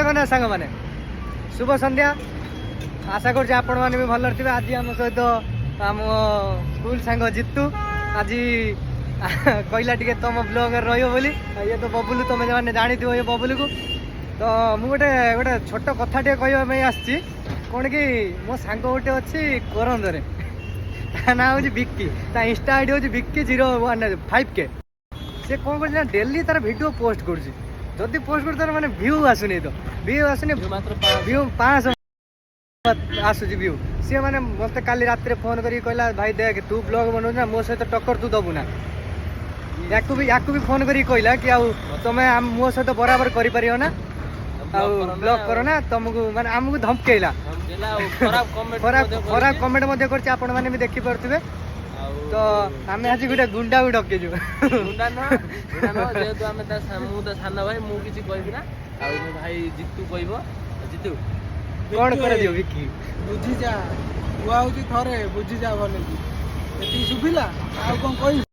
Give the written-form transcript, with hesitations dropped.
जगन्नाथ सांग मैंने शुभ संध्या आशा कर आपण मैंने भी भल थे। आज आम सहित आम स्कूल सांग जितू आज कहला टे तुम ब्लॉग रोली ये तो बबुलू तुम मैंने जानी ये बबुलू को तो मुझे गोटे छोट कथा टे कहवाई आसी कौन कि मो सांग गोटे अच्छी कोरंदरे ना हूँ विक्की इंस्टा आईडी हूँ विक्की 015K से कौन कर डेली तार वीडियो पोस्ट करदी पोस्ट कर मैंने व्यू आसुनी तो व्यू आसुनी व्यू 500 आसूँ व्यू सी मैंने मत काली रात फोन कर कहला भाई देख तू ब्लॉग बनाऊ ना मो सहित टक्कर तू दबू ना या भी फोन कर कहला कि तुम मो सहित बराबर कर ना ब्लॉग करो ना तुमको माने आमको धमकेला खराब कमेंट मैंने भी देखी पारे तो आम आज गोटे गुंडा भी डकेजु गुंडा जेहेतु आम तो सान भाई मुझे कहबी ना भाई जितू कह जितू कौन कर दियो विक्की बुझी जा बुआ हूँ थे बुझी जा भले शुभिला आ कौन कह